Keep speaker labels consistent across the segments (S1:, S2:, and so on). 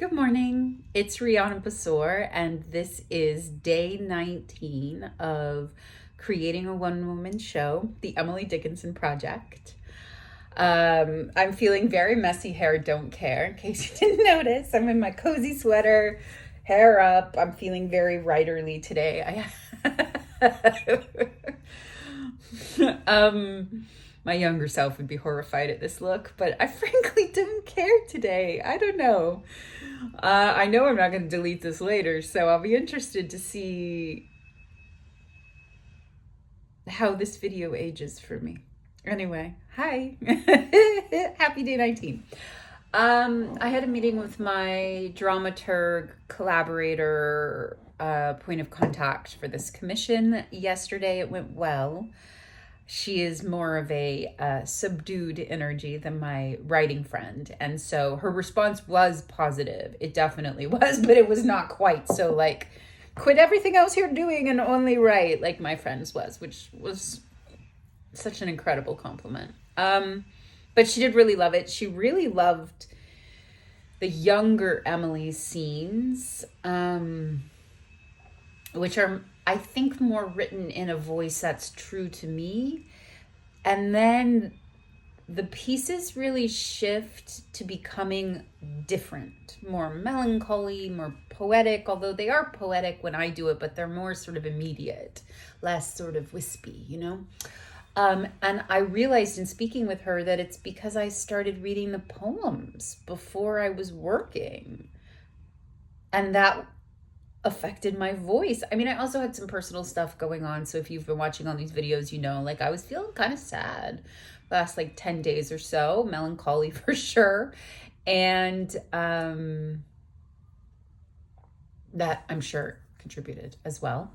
S1: Good morning. It's Rihanna Basor, and this is day 19 of creating a one-woman show, the Emily Dickinson project. I'm feeling very messy hair, don't care, in case you didn't notice. I'm in my cozy sweater, hair up. I'm feeling very writerly today. My younger self would be horrified at this look, but I frankly don't care today. I don't know. I know I'm not going to delete this later, so I'll be interested to see how this video ages for me. Anyway, hi. Happy day 19. I had a meeting with my dramaturg, collaborator, point of contact for this commission yesterday. It went well. She is more of a subdued energy than my writing friend. And so her response was positive. It definitely was, but it was not quite so like, quit everything else you're doing and only write like my friend's was, which was such an incredible compliment. But she did really love it. She really loved the younger Emily scenes, which are, I think, more written in a voice that's true to me. And then the pieces really shift to becoming different, more melancholy, more poetic, although they are poetic when I do it, but they're more sort of immediate, less sort of wispy, you know? And I realized in speaking with her that it's because I started reading the poems before I was working. And that affected my voice. I mean, I also had some personal stuff going on. So if you've been watching all these videos, you know, like I was feeling kind of sad last like 10 days or so, melancholy for sure. And that I'm sure contributed as well.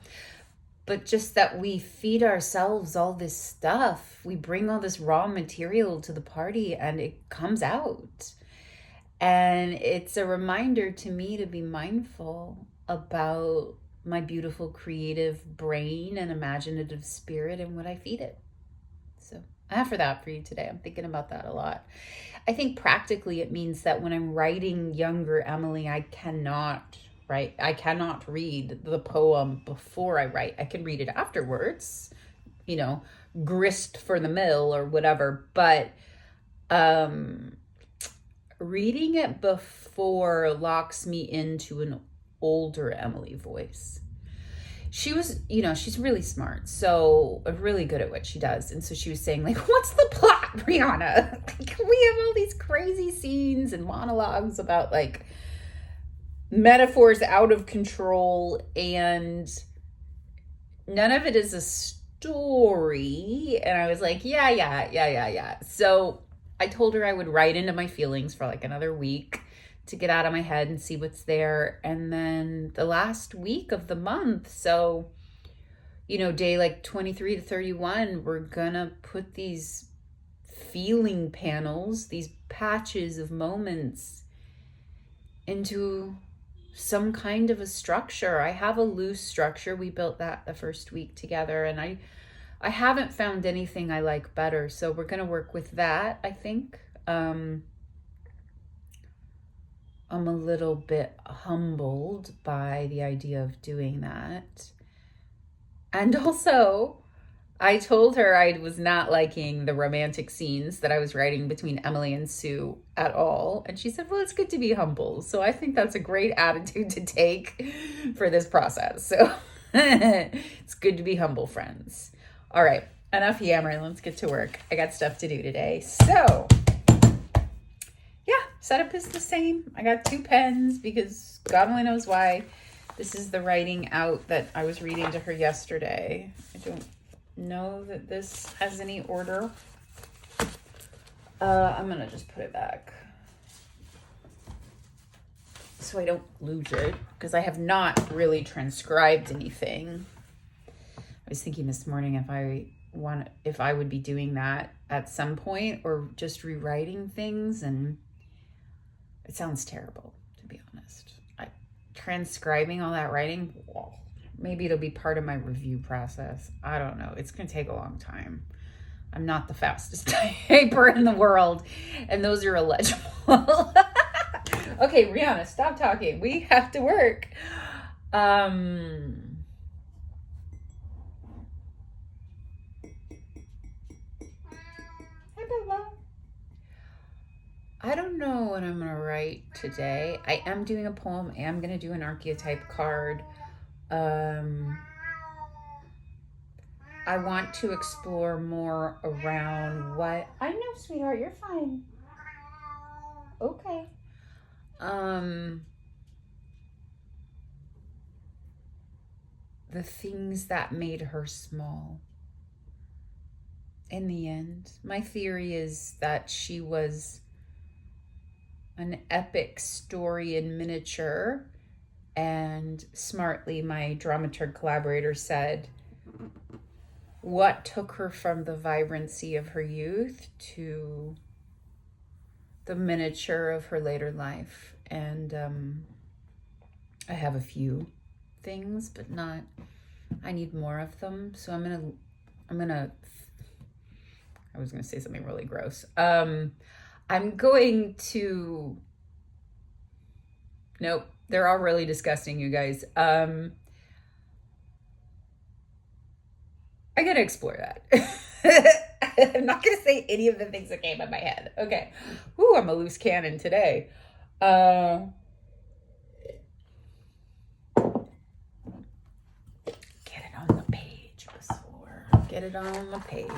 S1: But just that we feed ourselves all this stuff. We bring all this raw material to the party and it comes out. And it's a reminder to me to be mindful about my beautiful creative brain and imaginative spirit and what I feed it. So I offer that for you today. I'm thinking about that a lot. I think practically it means that when I'm writing younger Emily, I cannot read the poem before I write. I can read it afterwards, you know, grist for the mill or whatever. But reading it before locks me into an older Emily voice. She was, you know, she's really smart, so really good at what she does. And so she was saying, like, what's the plot, Brianna? Like, we have all these crazy scenes and monologues about like metaphors out of control, and none of it is a story. And I was like, yeah. So I told her I would write into my feelings for like another week to get out of my head and see what's there. And then the last week of the month, so, you know, day like 23 to 31, we're gonna put these feeling panels, these patches of moments into some kind of a structure. I have a loose structure. We built that the first week together, and I haven't found anything I like better. So we're going to work with that, I think. I'm a little bit humbled by the idea of doing that. And also, I told her I was not liking the romantic scenes that I was writing between Emily and Sue at all. And she said, well, it's good to be humble. So I think that's a great attitude to take for this process. So it's good to be humble, friends. All right, enough yammering. Let's get to work. I got stuff to do today. So yeah, setup is the same. I got 2 pens because God only knows why. This is the writing out that I was reading to her yesterday. I don't know that this has any order. I'm gonna just put it back so I don't lose it, because I have not really transcribed anything. I was thinking this morning if I would be doing that at some point, or just rewriting things, and it sounds terrible, to be honest. Transcribing all that writing, well, maybe it'll be part of my review process. I don't know. It's going to take a long time. I'm not the fastest typer in the world, and those are illegible. Okay, Rihanna, stop talking. We have to work. I don't know what I'm going to write today. I am doing a poem. I am going to do an archetype card. I want to explore more around what... I know, sweetheart, you're fine. Okay. The things that made her small. In the end, my theory is that she was an epic story in miniature, and smartly my dramaturg collaborator said what took her from the vibrancy of her youth to the miniature of her later life. And I have a few things, but not, I need more of them. So I'm gonna I was gonna say something really gross. I'm going to, nope, they're all really disgusting, you guys. I gotta explore that. I'm not gonna say any of the things that came in my head. Okay. Ooh, I'm a loose cannon today. Get it on the page before. Get it on the page.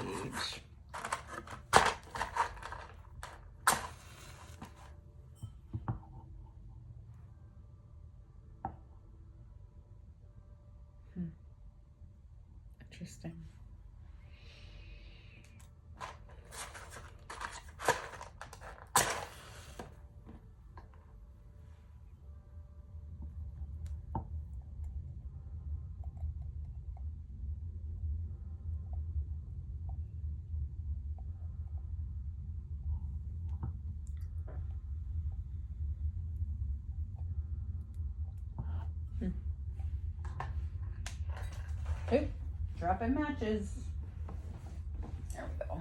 S1: Interesting. Okay, dropping matches. There we go.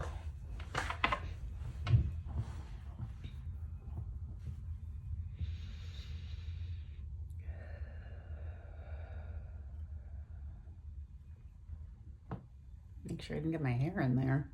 S1: Make sure I can get my hair in there.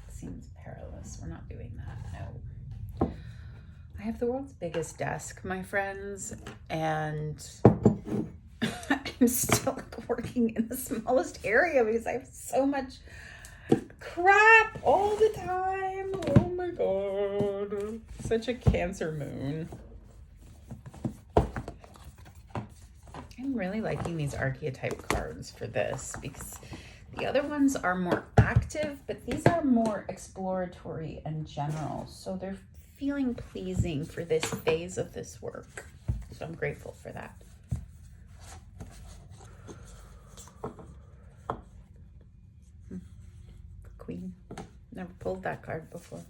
S1: Seems perilous. We're not doing that. No. I have the world's biggest desk, my friends, and I'm still working in the smallest area because I have so much crap all the time. Oh my god. Such a Cancer moon. I'm really liking these archetype cards for this because the other ones are more active, but these are more exploratory and general. So they're feeling pleasing for this phase of this work. So I'm grateful for that. Queen. Never pulled that card before.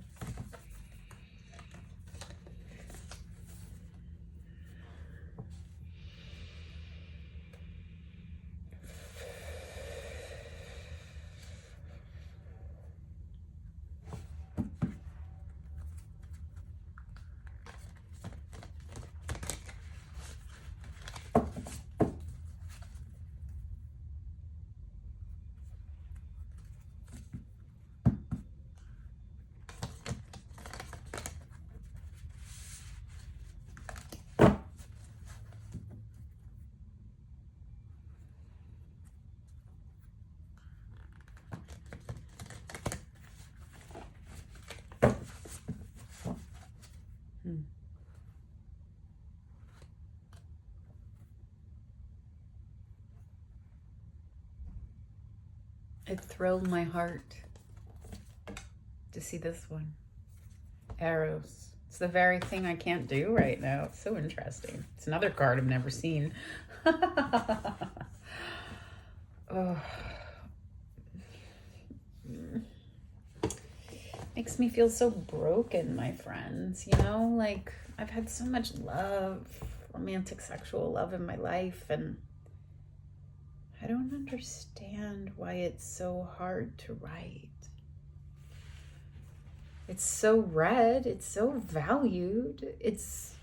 S1: It thrilled my heart to see this one. Arrows. It's the very thing I can't do right now. It's so interesting. It's another card I've never seen. Oh, Makes me feel so broken, my friends. You know, like I've had so much love, romantic sexual love in my life, and I don't understand why it's so hard to write. It's so read, it's so valued, it's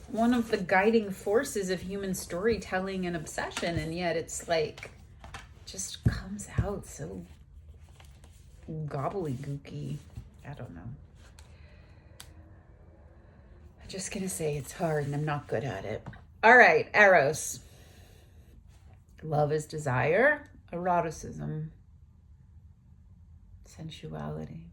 S1: one of the guiding forces of human storytelling and obsession, and yet it's like just comes out so gobbledygooky. I don't know. I'm just gonna say it's hard and I'm not good at it. All right, Eros. Love is desire, eroticism, sensuality.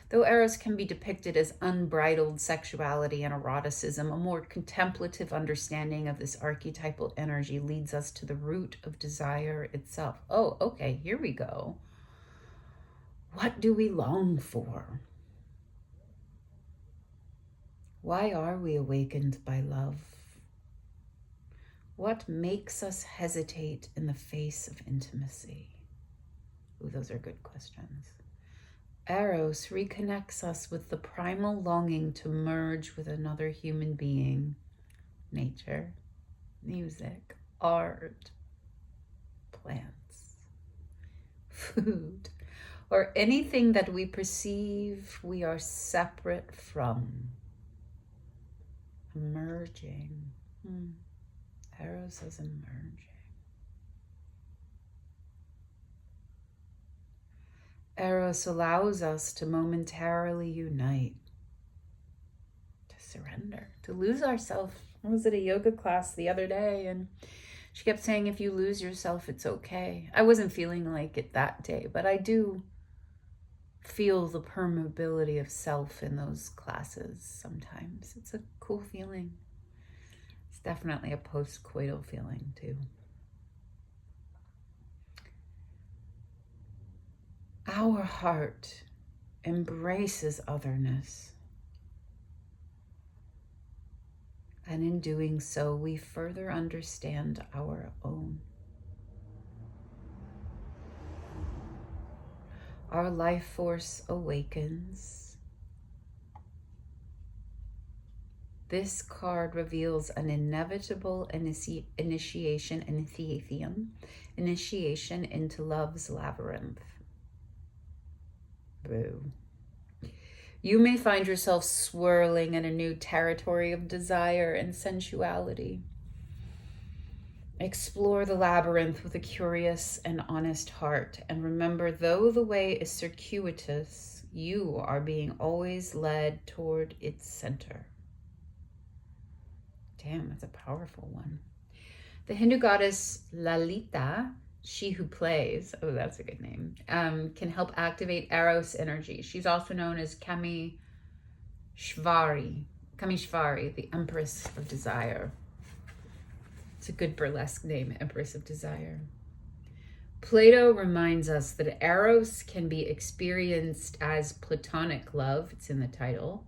S1: Though Eros can be depicted as unbridled sexuality and eroticism, a more contemplative understanding of this archetypal energy leads us to the root of desire itself. Oh, okay, here we go. What do we long for? Why are we awakened by love? What makes us hesitate in the face of intimacy? Ooh, those are good questions. Eros reconnects us with the primal longing to merge with another human being. Nature, music, art, plants, food, or anything that we perceive we are separate from. Emerging. Eros is emerging. Eros allows us to momentarily unite, to surrender, to lose ourselves. I was at a yoga class the other day and she kept saying, if you lose yourself, it's okay. I wasn't feeling like it that day, but I do feel the permeability of self in those classes sometimes. It's a cool feeling. It's definitely a post-coital feeling too. Our heart embraces otherness. And in doing so, we further understand our own. Our life force awakens. This card reveals an inevitable initiation into love's labyrinth. Boo. You may find yourself swirling in a new territory of desire and sensuality. Explore the labyrinth with a curious and honest heart, and remember, though the way is circuitous, you are being always led toward its center. Damn, that's a powerful one. The Hindu goddess Lalita, she who plays, oh, that's a good name, can help activate Eros energy. She's also known as Kameshvari, the Empress of Desire. It's a good burlesque name, Empress of Desire. Plato reminds us that Eros can be experienced as platonic love. It's in the title.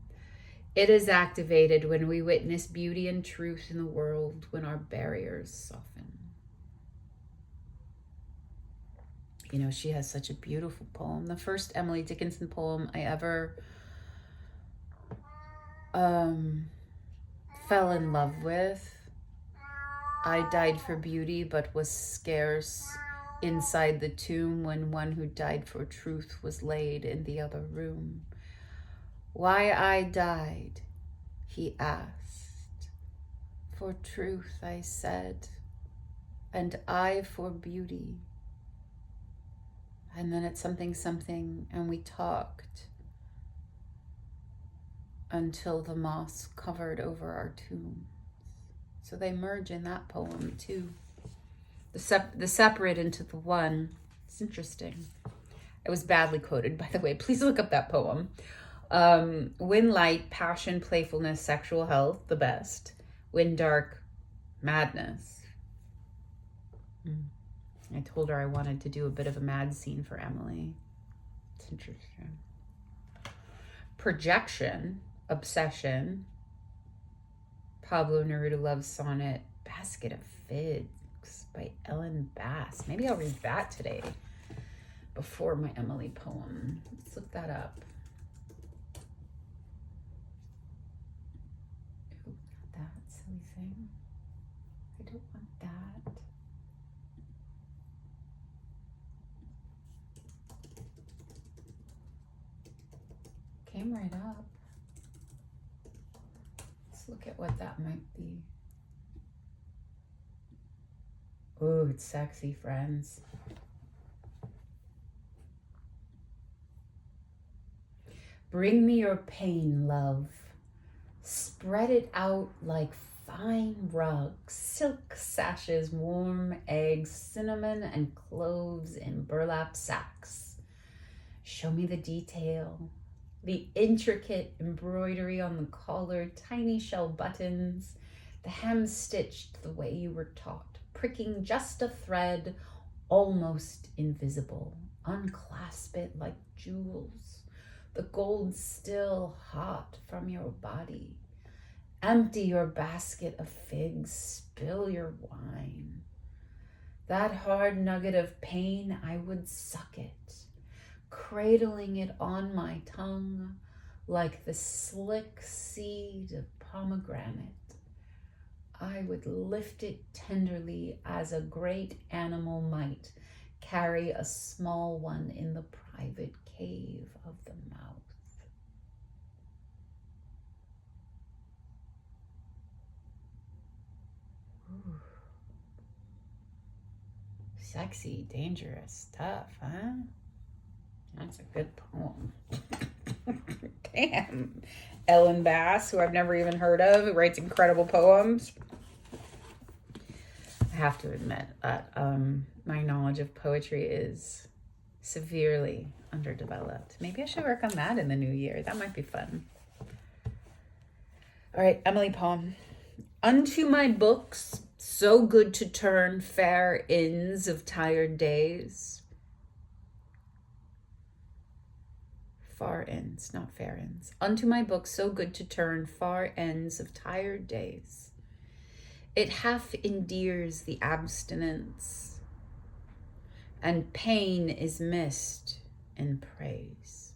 S1: It is activated when we witness beauty and truth in the world, when our barriers soften. You know, she has such a beautiful poem. The first Emily Dickinson poem I ever fell in love with. I died for beauty, but was scarce inside the tomb when one who died for truth was laid in the other room. Why I died, he asked. For truth, I said, and I for beauty. And then it's something, and we talked until the moss covered over our tombs. So they merge in that poem too. The separate into the one. It's interesting. It was badly quoted, by the way. Please look up that poem. When light, passion, playfulness, sexual health, the best. When dark, madness. I told her I wanted to do a bit of a mad scene for Emily. It's interesting. Projection, obsession. Pablo Neruda Love Sonnet, Basket of Figs by Ellen Bass. Maybe I'll read that today. before my Emily poem. Let's look that up. Ooh, not that silly thing. I don't want that. Came right up. Let's look at what that might be. Ooh, it's sexy, friends. Bring me your pain, love. Spread it out like fine rugs, silk sashes, warm eggs, cinnamon and cloves in burlap sacks. Show me the detail, the intricate embroidery on the collar, tiny shell buttons, the hem stitched the way you were taught, pricking just a thread, almost invisible. Unclasp it like jewels, the gold still hot from your body. Empty your basket of figs, spill your wine. That hard nugget of pain, I would suck it, cradling it on my tongue like the slick seed of pomegranate. I would lift it tenderly as a great animal might carry a small one in the private cave of the mouth. Ooh. Sexy, dangerous stuff, huh? That's a good poem. Damn. Ellen Bass, who I've never even heard of, who writes incredible poems. I have to admit that my knowledge of poetry is severely underdeveloped. Maybe I should work on that in the new year. That might be fun. All right, Emily poem. Unto my books, so good to turn fair inns of tired days. Far ends, not fair ends. Unto my books, so good to turn far ends of tired days. It half endears the abstinence, and pain is missed in praise.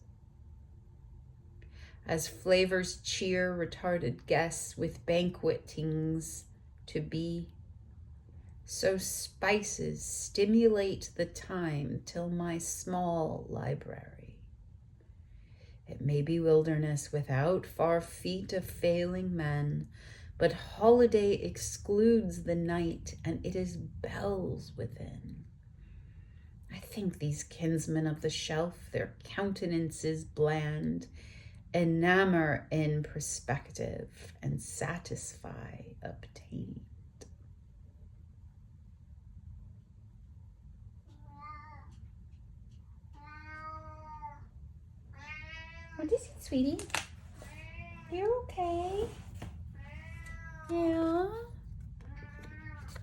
S1: As flavors cheer retarded guests with banquetings to be, so spices stimulate the time till my small library. It may be wilderness without far feet of failing men, but holiday excludes the night, and it is bells within. I think these kinsmen of the shelf, their countenances bland, enamor in perspective and satisfy obtained. What is it, sweetie? You're okay? Yeah?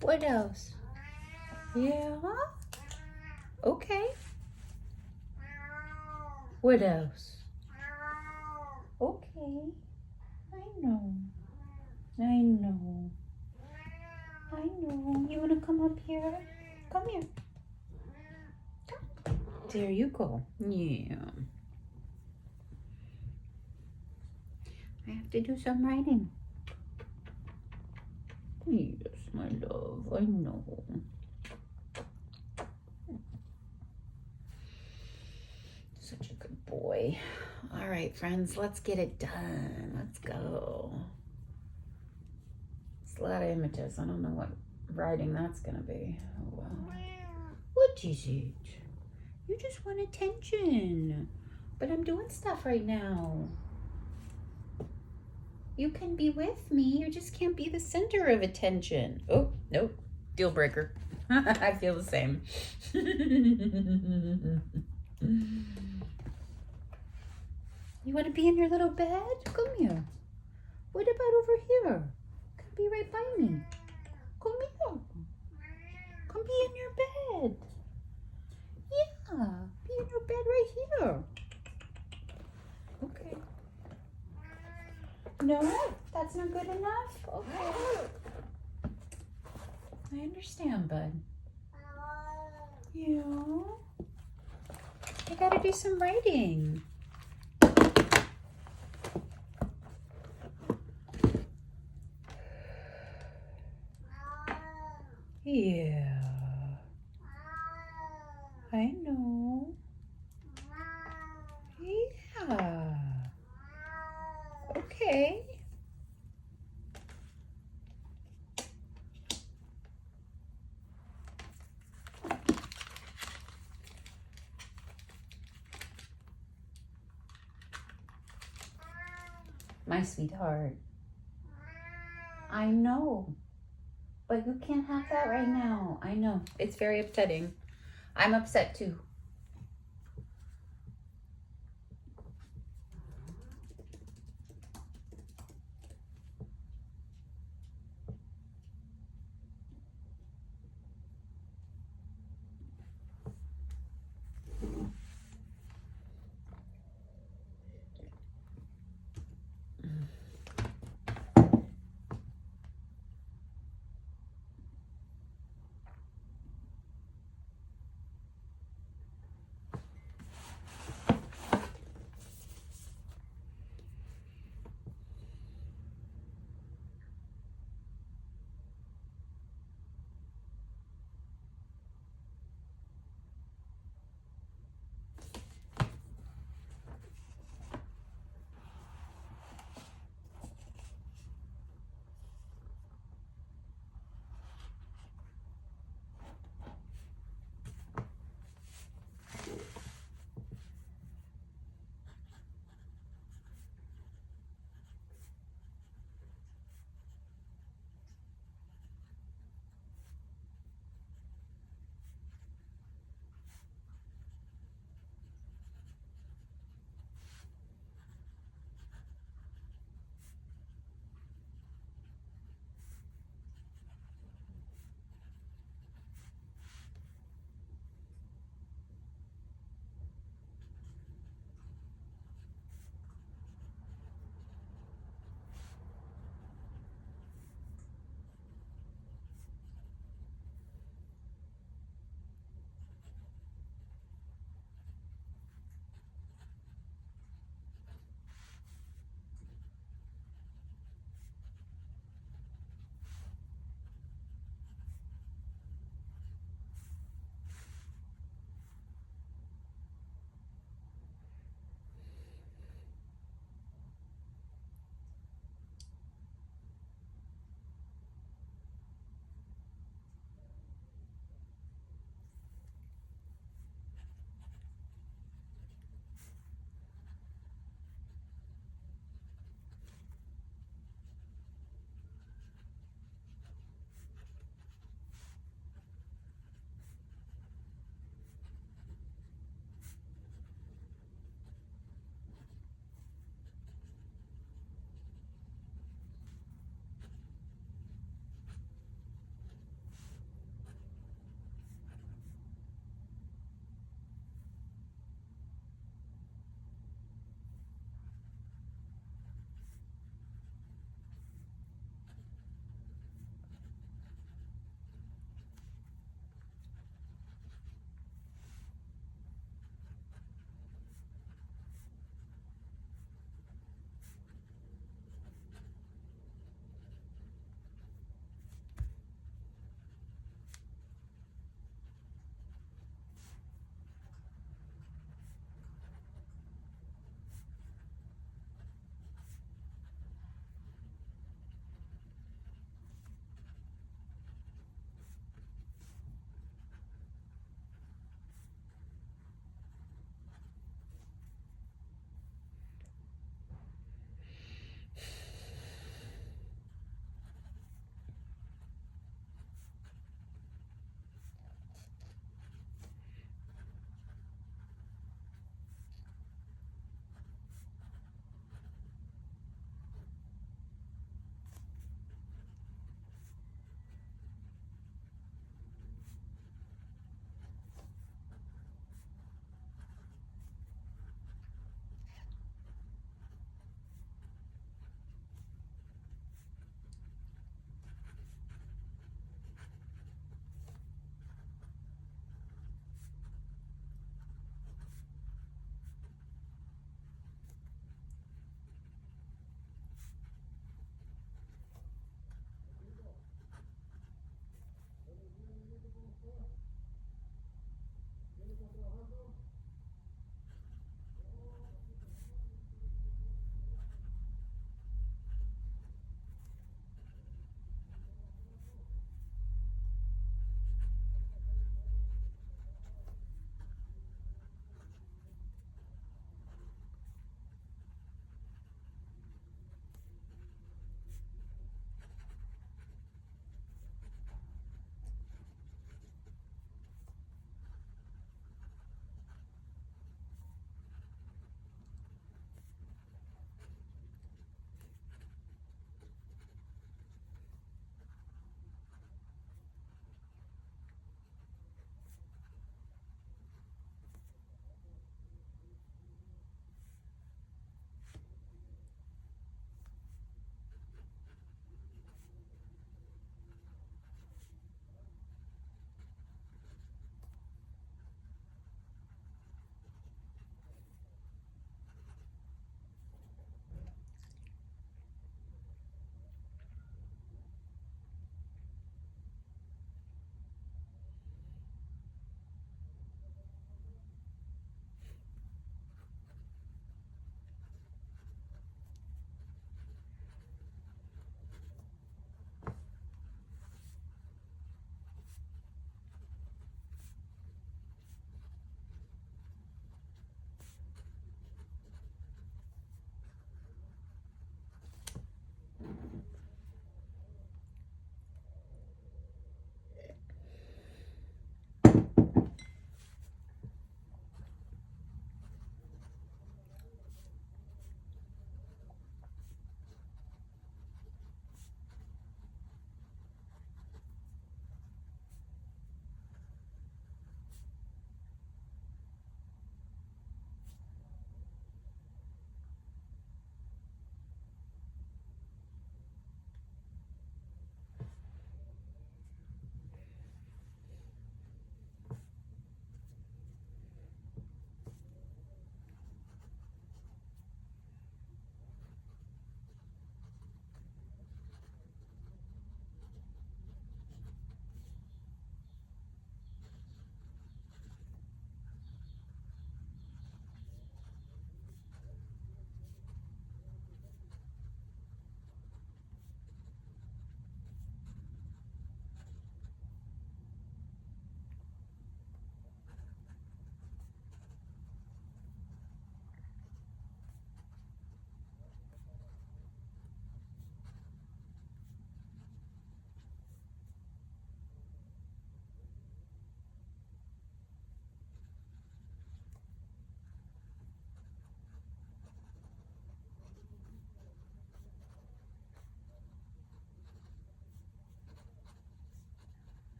S1: What else? Yeah? Okay. What else? Okay. I know. I know. I know. You want to come up here? Come here. Come. There you go. Yeah. I have to do some writing. Yes, my love. I know. Such a good boy. All right, friends, let's get it done. Let's go. It's a lot of images. I don't know what writing that's gonna be. Oh well. What is it? You just want attention. But I'm doing stuff right now. You can be with me. You just can't be the center of attention. Oh, nope. Deal breaker. I feel the same. You want to be in your little bed? Come here. What about over here? Come be right by me. Come here. Come be in your bed. Yeah, be in your bed right here. Okay. No, that's not good enough? Okay. I understand, bud. Yeah. You gotta do some writing. Yeah. I know. Yeah. Okay. My sweetheart. I know. But you can't have that right now. I know. It's very upsetting. I'm upset too.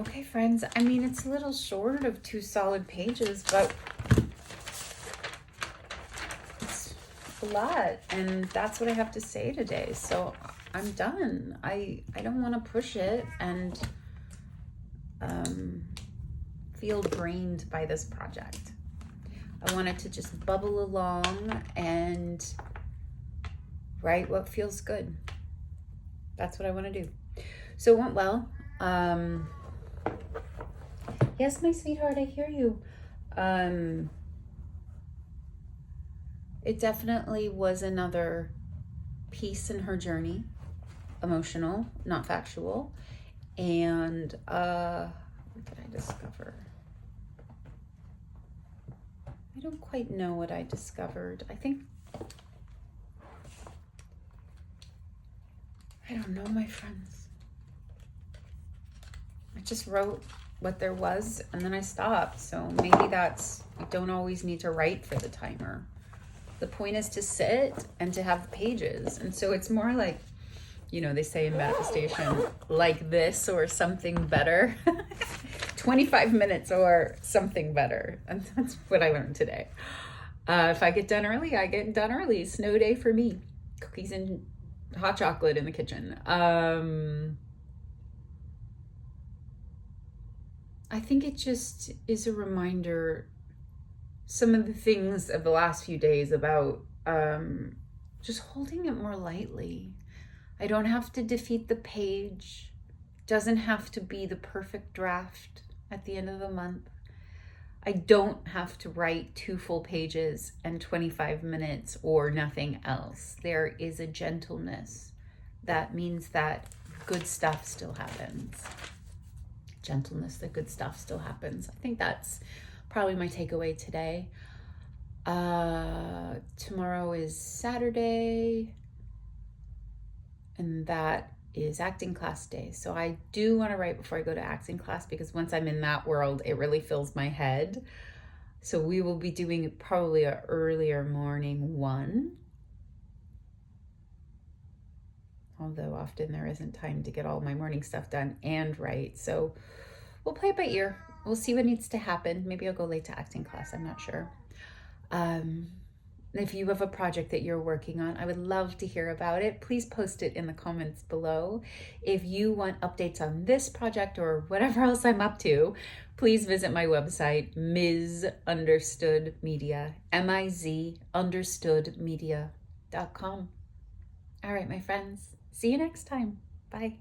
S1: Okay, friends, I mean, it's a little short of 2 solid pages, but it's a lot, and that's what I have to say today. So I'm done. I don't want to push it and feel drained by this project. I want it to just bubble along and write what feels good. That's what I want to do. So it went well. Yes, my sweetheart, I hear you. It definitely was another piece in her journey, emotional, not factual. And what did I discover? I don't quite know what I discovered. I don't know, my friends. I just wrote what there was and then I stopped. So maybe I don't always need to write for the timer. The point is to sit and to have pages. And so it's more like, they say in manifestation, like this or something better. 25 minutes or something better. And that's what I learned today. If I get done early, I get done early. Snow day for me. Cookies and hot chocolate in the kitchen. I think it just is a reminder, some of the things of the last few days about just holding it more lightly. I don't have to defeat the page. It doesn't have to be the perfect draft at the end of the month. I don't have to write 2 full pages and 25 minutes or nothing else. There is a gentleness that means that good stuff still happens. Gentleness, that good stuff still happens. I think that's probably my takeaway today. Tomorrow is Saturday, and that is acting class day. So I do want to write before I go to acting class, because once I'm in that world, it really fills my head. So we will be doing probably an earlier morning one. Although often there isn't time to get all my morning stuff done and write. So we'll play it by ear. We'll see what needs to happen. Maybe I'll go late to acting class. I'm not sure. If you have a project that you're working on, I would love to hear about it. Please post it in the comments below. If you want updates on this project or whatever else I'm up to, please visit my website, Ms_Understood_Media, MIZ_Understood_Media.com. All right, my friends. See you next time. Bye.